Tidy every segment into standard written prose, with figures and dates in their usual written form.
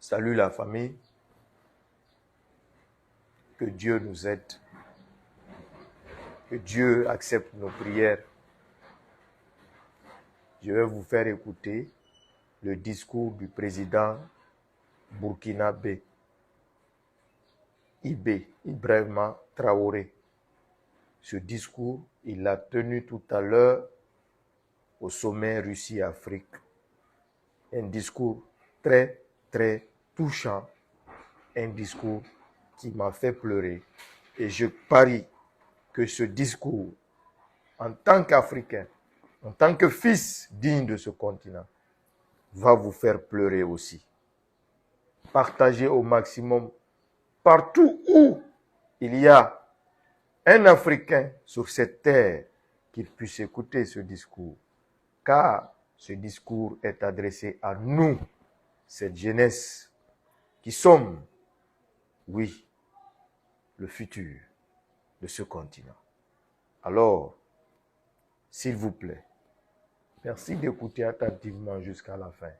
Salut la famille, que Dieu nous aide, que Dieu accepte nos prières. Je vais vous faire écouter le discours du président burkinabé, Ibrahima Traoré. Ce discours, il l'a tenu tout à l'heure au sommet Russie-Afrique. Un discours très touchant, un discours qui m'a fait pleurer. Et je parie que ce discours, en tant qu'Africain, en tant que fils digne de ce continent, va vous faire pleurer aussi. Partagez au maximum partout où il y a un Africain sur cette terre qui puisse écouter ce discours. Car ce discours est adressé à nous, cette jeunesse, qui sommes, oui, le futur de ce continent. Alors, s'il vous plaît, merci d'écouter attentivement jusqu'à la fin.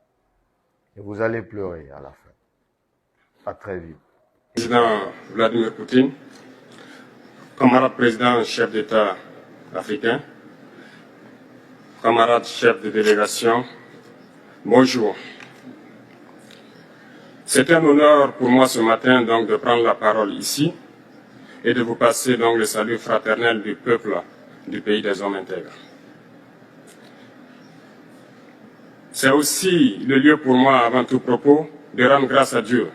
Et vous allez pleurer à la fin. À très vite. Président Vladimir Poutine, camarade président chef d'État africain, camarade chef de délégation, bonjour. C'est un honneur pour moi ce matin donc de prendre la parole ici et de vous passer donc le salut fraternel du peuple du pays des hommes intègres. C'est aussi le lieu pour moi, avant tout propos, de rendre grâce à Dieu,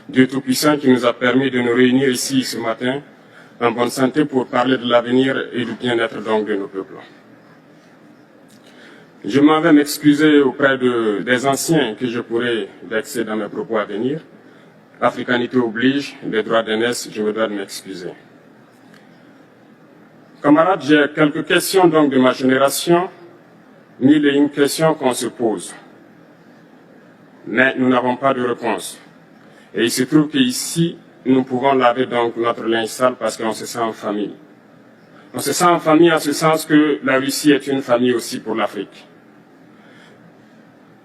Dieu Tout-Puissant qui nous a permis de nous réunir ici ce matin en bonne santé pour parler de l'avenir et du bien-être donc de nos peuples. Je m'en vais m'excuser auprès des anciens que je pourrais vexer dans mes propos à venir. Africanité oblige, les droits d'aînesse, je me dois de m'excuser. Camarades, j'ai quelques questions donc de ma génération, mille et une questions qu'on se pose. Mais nous n'avons pas de réponse. Et il se trouve qu'ici, nous pouvons laver donc notre linge sale parce qu'on se sent en famille. On se sent en famille en ce sens que la Russie est une famille aussi pour l'Afrique.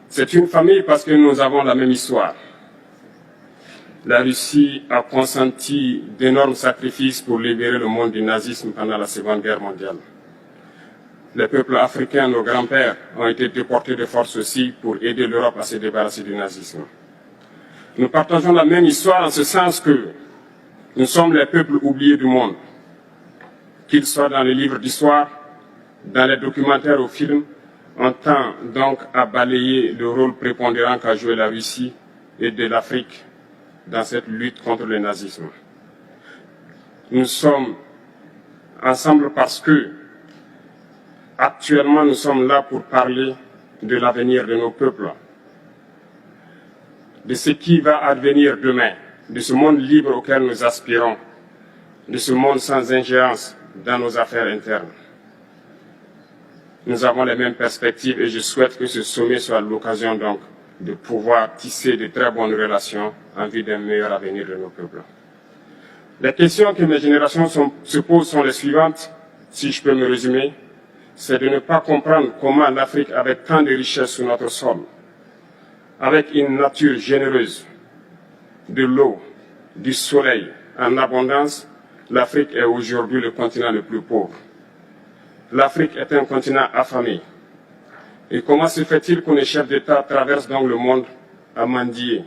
C'est une famille parce que nous avons la même histoire. La Russie a consenti d'énormes sacrifices pour libérer le monde du nazisme pendant la Seconde Guerre mondiale. Les peuples africains, nos grands-pères, ont été déportés de force aussi pour aider l'Europe à se débarrasser du nazisme. Nous partageons la même histoire en ce sens que nous sommes les peuples oubliés du monde. Qu'ils soient dans les livres d'histoire, dans les documentaires ou films, on tend donc à balayer le rôle prépondérant qu'a joué la Russie et de l'Afrique dans cette lutte contre le nazisme. Nous sommes ensemble parce que, actuellement, nous sommes là pour parler de l'avenir de nos peuples, de ce qui va advenir demain, de ce monde libre auquel nous aspirons, de ce monde sans ingérence dans nos affaires internes. Nous avons les mêmes perspectives et je souhaite que ce sommet soit l'occasion donc de pouvoir tisser de très bonnes relations en vue d'un meilleur avenir de nos peuples. Les questions que mes générations se posent sont les suivantes, si je peux me résumer, c'est de ne pas comprendre comment l'Afrique, avec tant de richesses sur notre sol, avec une nature généreuse, de l'eau, du soleil en abondance, l'Afrique est aujourd'hui le continent le plus pauvre. L'Afrique est un continent affamé. Et comment se fait-il que les chefs d'État traversent donc le monde à mendier?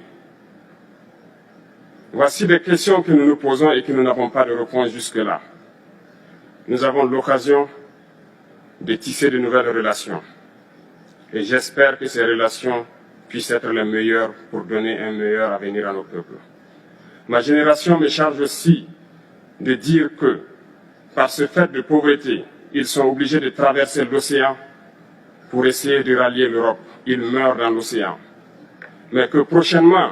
Voici des questions que nous nous posons et que nous n'avons pas de réponse jusque-là. Nous avons l'occasion de tisser de nouvelles relations. Et j'espère que ces relations puissent être les meilleures pour donner un meilleur avenir à nos peuples. Ma génération me charge aussi de dire que, par ce fait de pauvreté, ils sont obligés de traverser l'océan pour essayer de rallier l'Europe. Ils meurent dans l'océan. Mais que prochainement,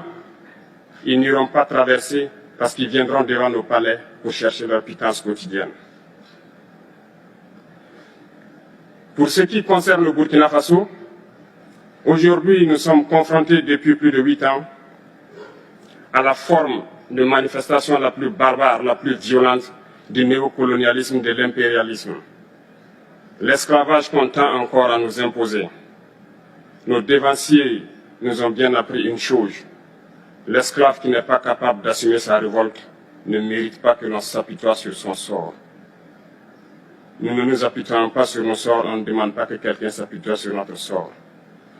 ils n'iront pas traverser parce qu'ils viendront devant nos palais pour chercher leur pitance quotidienne. Pour ce qui concerne le Burkina Faso, aujourd'hui, nous sommes confrontés depuis plus de 8 ans à la forme de manifestation la plus barbare, la plus violente du néocolonialisme, de l'impérialisme. L'esclavage qu'on tend encore à nous imposer. Nos dévanciers nous ont bien appris une chose, L'esclave qui n'est pas capable d'assumer sa révolte ne mérite pas que l'on s'apitoie sur son sort. Nous ne nous apitoyons pas sur nos sorts, on ne demande pas que quelqu'un s'apitoie sur notre sort.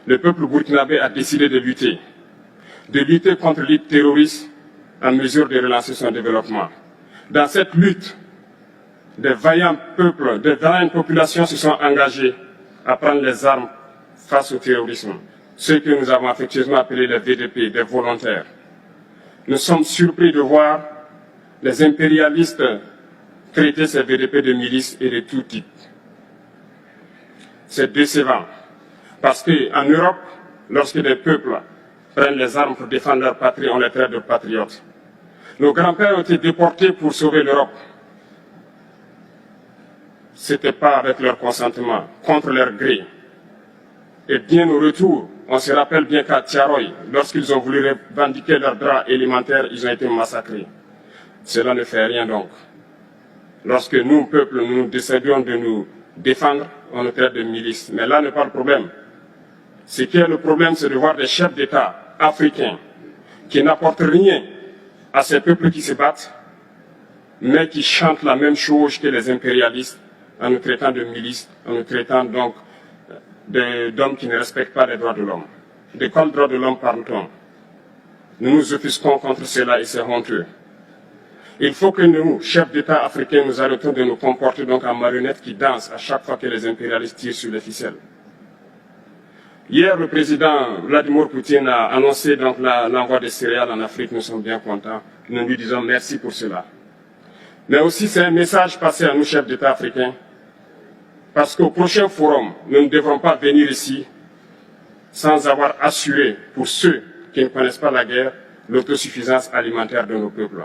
Le peuple burkinabé a décidé de lutter contre l'île terroriste en mesure de relancer son développement. Dans cette lutte, des vaillants peuples, des vaillantes populations se sont engagées à prendre les armes face au terrorisme, ceux que nous avons affectueusement appelés les VDP, des volontaires. Nous sommes surpris de voir les impérialistes traiter ces VDP de milices et de tout type. C'est décevant, parce qu'en Europe, lorsque des peuples prennent les armes pour défendre leur patrie, on les traite de patriotes. Nos grands-pères ont été déportés pour sauver l'Europe. Ce n'était pas avec leur consentement, contre leur gré. Et bien au retour, on se rappelle bien qu'à Tiaroy, lorsqu'ils ont voulu revendiquer leurs droits élémentaires, ils ont été massacrés. Cela ne fait rien donc. Lorsque nous, peuple, nous décidons de nous défendre, on nous traite de milices. Mais là n'est pas le problème. Ce qui est le problème, c'est de voir des chefs d'État africains qui n'apportent rien à ces peuples qui se battent, mais qui chantent la même chose que les impérialistes en nous traitant de milices, en nous traitant donc d'hommes qui ne respectent pas les droits de l'homme. De quels droits de l'homme parle-t-on? Nous nous offusquons contre cela et c'est honteux. Il faut que nous, chefs d'État africains, nous arrêtons de nous comporter donc en marionnettes qui dansent à chaque fois que les impérialistes tirent sur les ficelles. Hier, le président Vladimir Poutine a annoncé donc l'envoi des céréales en Afrique. Nous sommes bien contents. Nous lui disons merci pour cela. Mais aussi, c'est un message passé à nous, chefs d'État africains, parce qu'au prochain forum, nous ne devrons pas venir ici sans avoir assuré, pour ceux qui ne connaissent pas la guerre, l'autosuffisance alimentaire de nos peuples.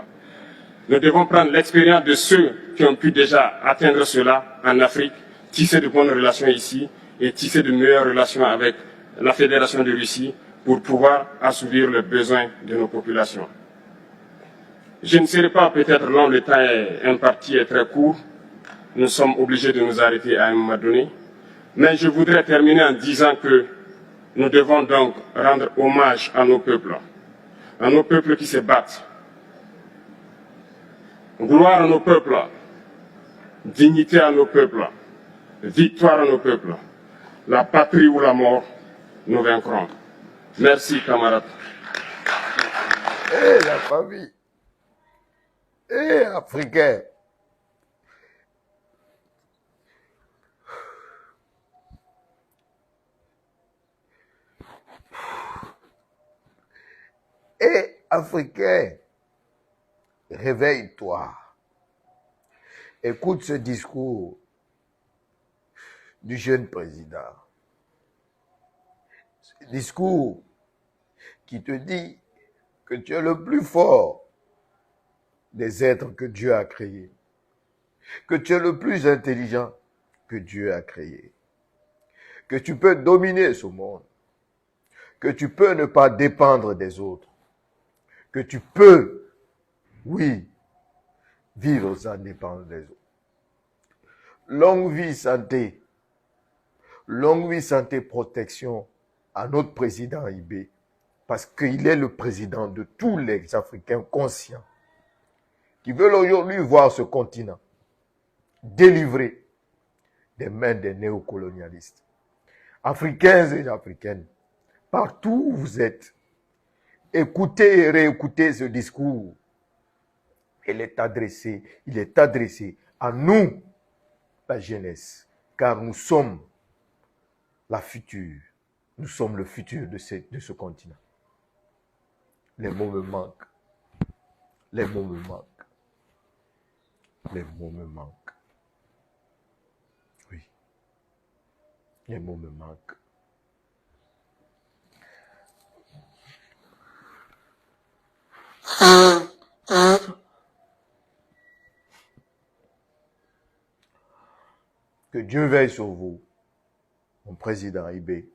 Nous devons prendre l'expérience de ceux qui ont pu déjà atteindre cela en Afrique, tisser de bonnes relations ici et tisser de meilleures relations avec la Fédération de Russie pour pouvoir assouvir les besoins de nos populations. Je ne serai pas peut-être long, le temps imparti est très court. Nous sommes obligés de nous arrêter à un moment donné. Mais je voudrais terminer en disant que nous devons donc rendre hommage à nos peuples qui se battent. Gloire à nos peuples, dignité à nos peuples, victoire à nos peuples. La patrie ou la mort, nous vaincrons. Merci, camarades. Et la famille, et africain. Et africain, réveille-toi. Écoute ce discours du jeune président. Ce discours qui te dit que tu es le plus fort des êtres que Dieu a créés, que tu es le plus intelligent que Dieu a créé, que tu peux dominer ce monde, que tu peux ne pas dépendre des autres, que tu peux, oui, vivre sans dépendre des autres. Longue vie, santé, protection à notre président Ibé, parce qu'il est le président de tous les Africains conscients qui veulent aujourd'hui voir ce continent délivré des mains des néocolonialistes. Africains et africaines, partout où vous êtes, écoutez et réécoutez ce discours. Il est adressé à nous, la jeunesse, car nous sommes la future. Nous sommes le futur de ce continent. Les mots me manquent. Les mots me manquent. Les mots me manquent. Oui. Les mots me manquent. Que Dieu veille sur vous, mon président Ibé.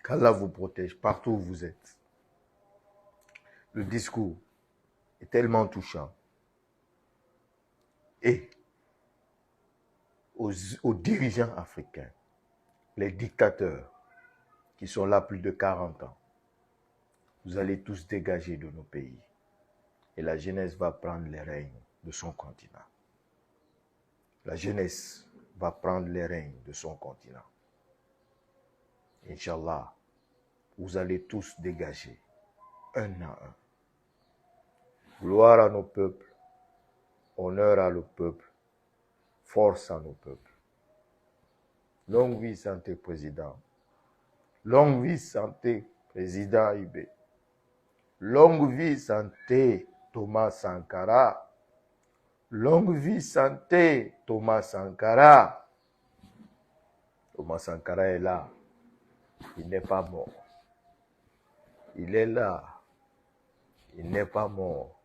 Qu'Allah vous protège partout où vous êtes. Le discours est tellement touchant. Et aux dirigeants africains, les dictateurs qui sont là plus de 40 ans, vous allez tous dégager de nos pays. Et la jeunesse va prendre les règnes de son continent. La jeunesse va prendre les règnes de son continent. Inch'Allah, vous allez tous dégager, un à un. Gloire à nos peuples, honneur à nos peuples, force à nos peuples. Longue vie, santé, président. Longue vie, santé, président Ibé. Longue vie, santé, Thomas Sankara. Longue vie, santé, Thomas Sankara. Thomas Sankara est là. Il n'est pas mort. Il est là. Il n'est pas mort.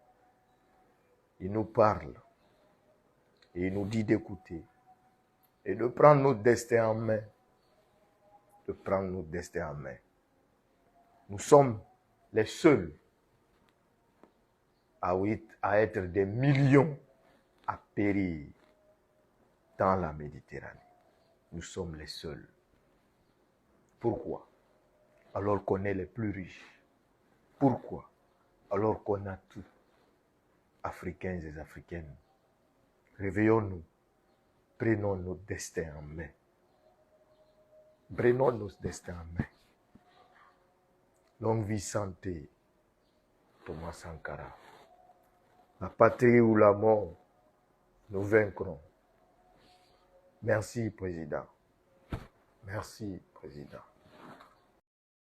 Il nous parle. Et il nous dit d'écouter. Et de prendre notre destin en main. De prendre notre destin en main. Nous sommes les seuls à être des millions à périr dans la Méditerranée. Nous sommes les seuls. Pourquoi? Alors qu'on est les plus riches. Pourquoi? Alors qu'on a tout. Africains et Africaines, réveillons-nous. Prenons notre destin en main. Prenons notre destin en main. Longue vie, santé, Thomas Sankara. La patrie ou la mort, nous vaincrons. Merci, Président. Merci, Président.